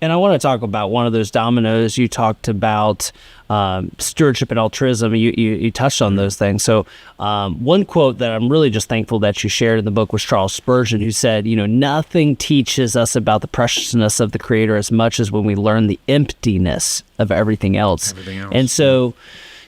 And I want to talk about one of those dominoes. You talked about stewardship and altruism. You touched on those things. So one quote that I'm really just thankful that you shared in the book was Charles Spurgeon, who said, nothing teaches us about the preciousness of the Creator as much as when we learn the emptiness of everything else. And so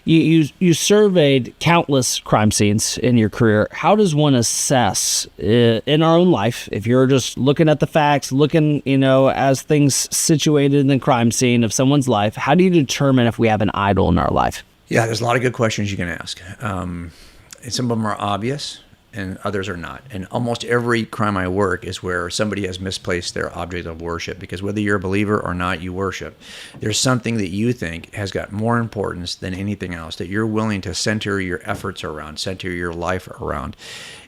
you surveyed countless crime scenes in your career. How does one assess in our own life, if you're just looking at the facts, looking, as things situated in the crime scene of someone's life, how do you determine if we have an idol in our life? Yeah, there's a lot of good questions you can ask. And some of them are obvious and others are not. And almost every crime I work is where somebody has misplaced their object of worship, because whether you're a believer or not, you worship. There's something that you think has got more importance than anything else, that you're willing to center your efforts around, center your life around.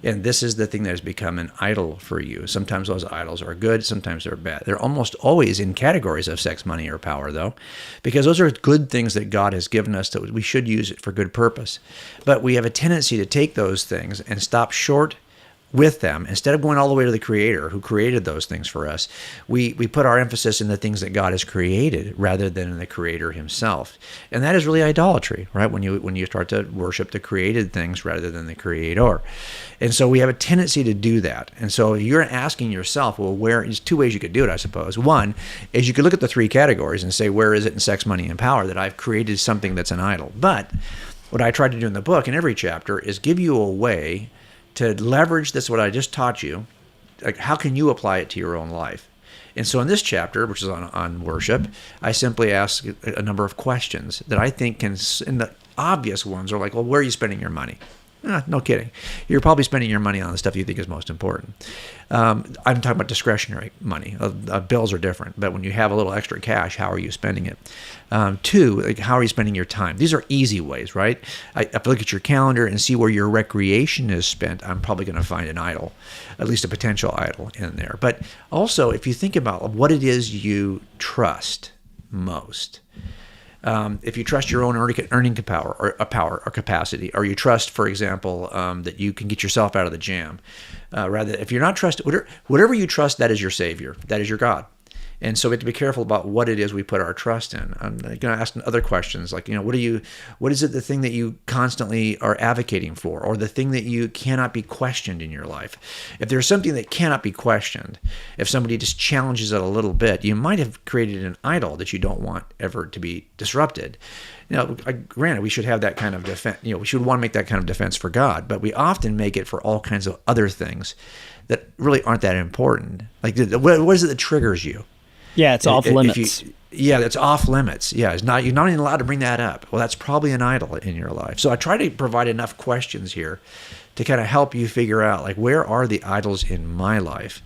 And this is the thing that has become an idol for you. Sometimes those idols are good, sometimes they're bad. They're almost always in categories of sex, money, or power, though, because those are good things that God has given us that we should use it for good purpose. But we have a tendency to take those things and stop short with them. Instead of going all the way to the Creator who created those things for us, we put our emphasis in the things that God has created rather than in the Creator himself. And that is really idolatry, right? When you start to worship the created things rather than the Creator. And so we have a tendency to do that. And so you're asking yourself, well, there's two ways you could do it, I suppose. One is you could look at the three categories and say, where is it in sex, money, and power that I've created something that's an idol? But what I tried to do in the book, in every chapter, is give you a way to leverage this, what I just taught you. Like, how can you apply it to your own life? And so in this chapter, which is on worship, I simply ask a number of questions that I think and the obvious ones are like, well, where are you spending your money? No kidding. You're probably spending your money on the stuff you think is most important. I'm talking about discretionary money. Bills are different, but when you have a little extra cash, how are you spending it? Two, like, how are you spending your time? These are easy ways, right? If I look at your calendar and see where your recreation is spent, I'm probably going to find an idol, at least a potential idol in there. But also, if you think about what it is you trust most, if you trust your own earning power or capacity, or you trust, for example, that you can get yourself out of the jam, rather, if you're not trusted, whatever you trust, that is your Savior, that is your God. And so we have to be careful about what it is we put our trust in. I'm going to ask other questions like, what is it, the thing that you constantly are advocating for, or the thing that you cannot be questioned in your life? If there's something that cannot be questioned, if somebody just challenges it a little bit, you might have created an idol that you don't want ever to be disrupted. Granted, we should have that kind of defense. We should want to make that kind of defense for God, but we often make it for all kinds of other things that really aren't that important. Like, what is it that triggers you? Yeah, it's off limits. That's off limits. Yeah, you're not even allowed to bring that up. Well, that's probably an idol in your life. So I try to provide enough questions here to kind of help you figure out, like, where are the idols in my life?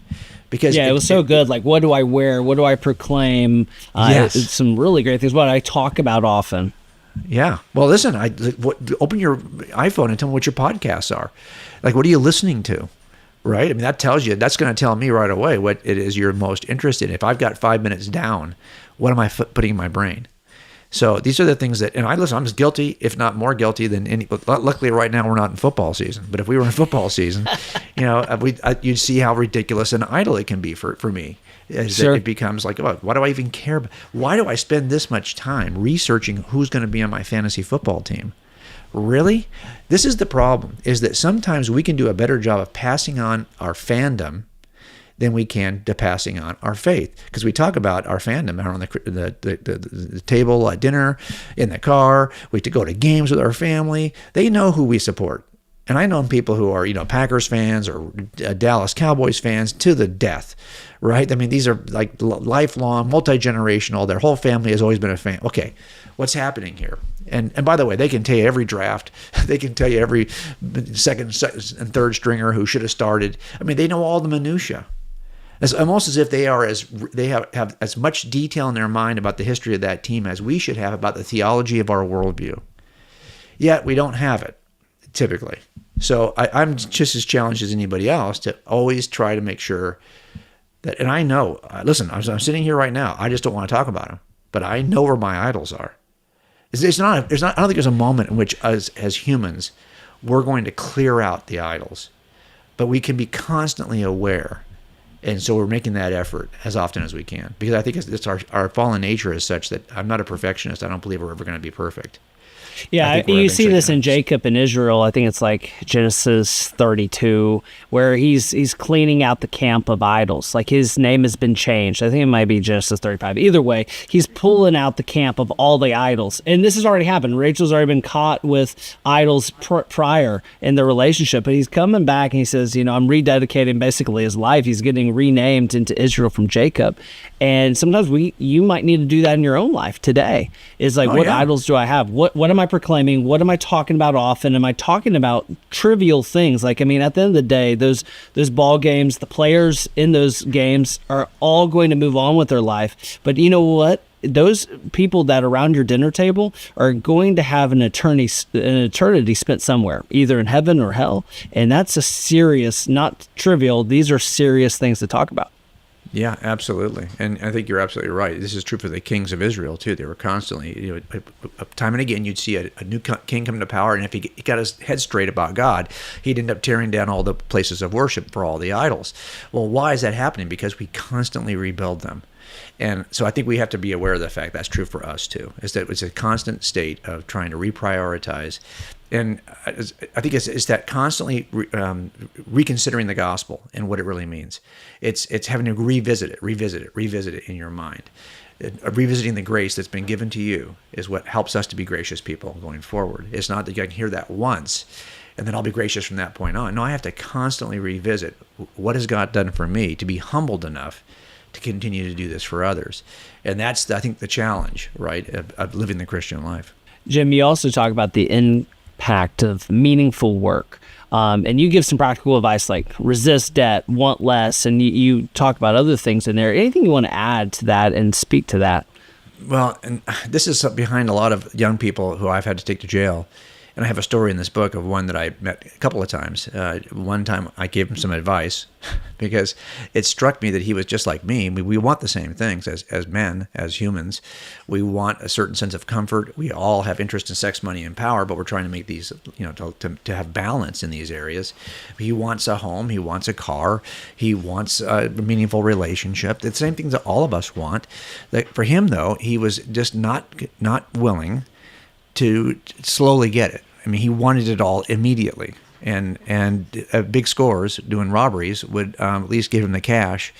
Because it was so good. Like, what do I wear? What do I proclaim? Yes. Some really great things. What I talk about often. Yeah. Well, listen, open your iPhone and tell me what your podcasts are. Like, what are you listening to? Right? I mean, that's going to tell me right away what it is you're most interested in. If I've got 5 minutes down, what am I putting in my brain? So these are the things that, and I'm as guilty, if not more guilty than any, but luckily right now we're not in football season. But if we were in football season, you'd see how ridiculous an idol it can be for me. Sure. It becomes like, oh, why do I even care? Why do I spend this much time researching who's going to be on my fantasy football team? Really? This is the problem, is that sometimes we can do a better job of passing on our fandom than we can to passing on our faith. Because we talk about our fandom around the table at dinner, in the car, we go to games with our family. They know who we support. And I know people who are, Packers fans or Dallas Cowboys fans to the death, right? I mean, these are like lifelong, multi-generational. Their whole family has always been a fan. Okay, what's happening here? And by the way, they can tell you every draft. They can tell you every second and third stringer who should have started. I mean, they know all the minutia. It's almost as if they have as much detail in their mind about the history of that team as we should have about the theology of our worldview. Yet we don't have it, typically. So I'm just as challenged as anybody else to always try to make sure that, and I know, listen, I'm sitting here right now, I just don't want to talk about them, but I know where my idols are. I don't think there's a moment in which as humans, we're going to clear out the idols, but we can be constantly aware And so we're making that effort as often as we can, because I think it's our fallen nature is such that I'm not a perfectionist. I don't believe we're ever going to be perfect. Yeah, we're you see eventually this gonna- in Jacob and Israel. I think it's like Genesis 32, where he's cleaning out the camp of idols. Like his name has been changed. I think it might be Genesis 35. Either way, he's pulling out the camp of all the idols. And this has already happened. Rachel's already been caught with idols prior in their relationship. But he's coming back and he says, I'm rededicating basically his life. He's getting renamed into Israel from Jacob. And sometimes you might need to do that in your own life today. Is like, what yeah. idols do I have? What am I proclaiming? What am I talking about often? Am I talking about trivial things? Like, at the end of the day, those ball games, the players in those games are all going to move on with their life. But you know what? Those people that are around your dinner table are going to have an eternity spent somewhere, either in heaven or hell. And that's a serious, not trivial. These are serious things to talk about. Yeah, absolutely. And I think you're absolutely right. This is true for the kings of Israel, too. They were constantly, time and again, you'd see a new king come to power, and if he got his head straight about God, he'd end up tearing down all the places of worship for all the idols. Well, why is that happening? Because we constantly rebuild them. And so I think we have to be aware of the fact that's true for us, too, is that it's a constant state of trying to reprioritize. And I think it's that constantly reconsidering the gospel and what it really means. It's having to revisit it in your mind. Revisiting the grace that's been given to you is what helps us to be gracious people going forward. It's not that you can hear that once and then I'll be gracious from that point on. No, I have to constantly revisit what has God done for me to be humbled enough to continue to do this for others. And that's, I think, the challenge, right, of living the Christian life. Jim, you also talk about the impact of meaningful work. And you give some practical advice like resist debt, want less, and you talk about other things in there. Anything you want to add to that and speak to that? Well, and this is behind a lot of young people who I've had to take to jail. And I have a story in this book of one that I met a couple of times. One time I gave him some advice because it struck me that he was just like me. We want the same things as men, as humans. We want a certain sense of comfort. We all have interest in sex, money, and power, but we're trying to make these, to have balance in these areas. He wants a home. He wants a car. He wants a meaningful relationship. The same things that all of us want. For him, though, he was just not willing to slowly get it. I mean, he wanted it all immediately, and big scores doing robberies would at least give him the cash.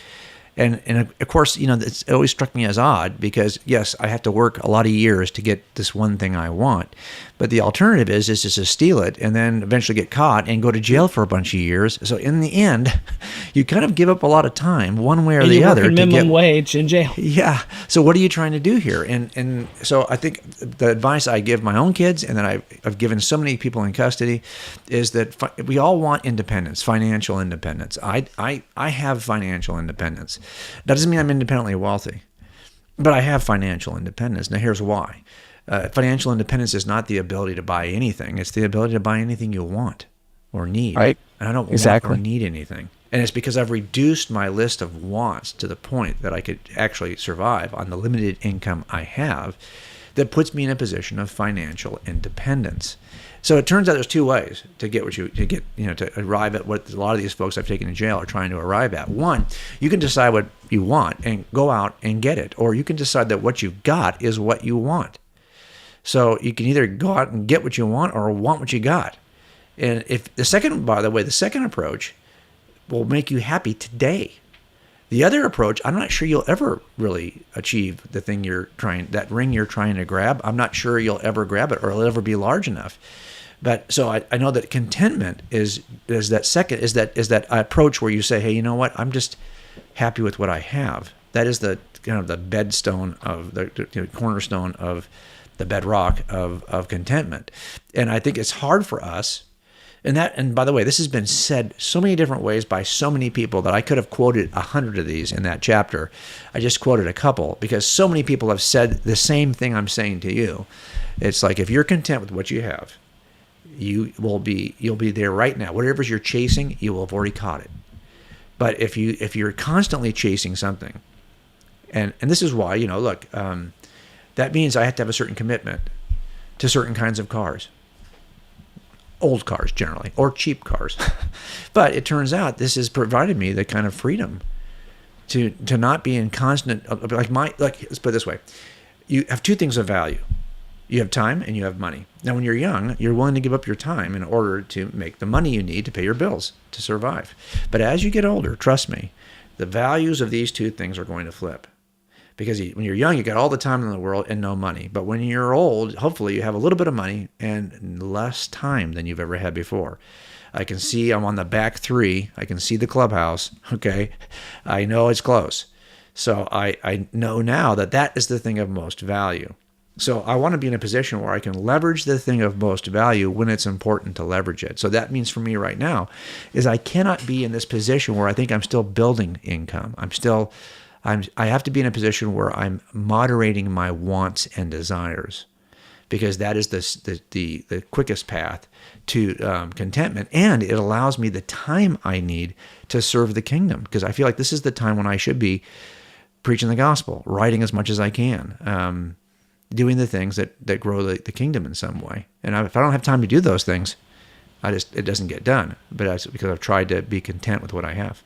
And of course, it always struck me as odd because, yes, I have to work a lot of years to get this one thing I want. But the alternative is just to steal it and then eventually get caught and go to jail for a bunch of years. So in the end, you kind of give up a lot of time one way or the other. And minimum wage in jail. Yeah. So what are you trying to do here? And so I think the advice I give my own kids and that I've given so many people in custody is that we all want independence, financial independence. I have financial independence. That doesn't mean I'm independently wealthy, but I have financial independence. Now, here's why. Financial independence is not the ability to buy anything. It's the ability to buy anything you want or need. Right. And I don't Exactly. want or need anything. And it's because I've reduced my list of wants to the point that I could actually survive on the limited income I have that puts me in a position of financial independence. So it turns out there's two ways to get to arrive at what a lot of these folks I've taken to jail are trying to arrive at. One, you can decide what you want and go out and get it, or you can decide that what you've got is what you want. So you can either go out and get what you want or want what you got. And by the way, the second approach will make you happy today. The other approach, I'm not sure you'll ever really achieve the thing that ring you're trying to grab. I'm not sure you'll ever grab it or it'll ever be large enough. But so I know that contentment is that approach where you say, hey, you know what? I'm just happy with what I have. That is the kind of the bedstone of the cornerstone of the bedrock of contentment. And I think it's hard for us. And by the way, this has been said so many different ways by so many people that I could have quoted 100 of these in that chapter. I just quoted a couple because so many people have said the same thing I'm saying to you. It's like, if you're content with what you have, you'll be there right now. Whatever you're chasing, you will have already caught it. But if you're constantly chasing something, and this is why, that means I have to have a certain commitment to certain kinds of cars. Old cars generally, or cheap cars. But it turns out this has provided me the kind of freedom to not be in constant, like let's put it this way. You have two things of value. You have time and you have money. Now, when you're young, you're willing to give up your time in order to make the money you need to pay your bills, to survive. But as you get older, trust me, the values of these two things are going to flip. Because when you're young, you got all the time in the world and no money. But when you're old, hopefully you have a little bit of money and less time than you've ever had before. I can see I'm on the back three. I can see the clubhouse. Okay. I know it's close. So I know now that is the thing of most value. So I want to be in a position where I can leverage the thing of most value when it's important to leverage it. So that means for me right now is I cannot be in this position where I think I'm still building income. I have to be in a position where I'm moderating my wants and desires, because that is the quickest path to contentment, and it allows me the time I need to serve the kingdom, because I feel like this is the time when I should be preaching the gospel, writing as much as I can, doing the things that grow the kingdom in some way. And if I don't have time to do those things, it doesn't get done. But that's because I've tried to be content with what I have.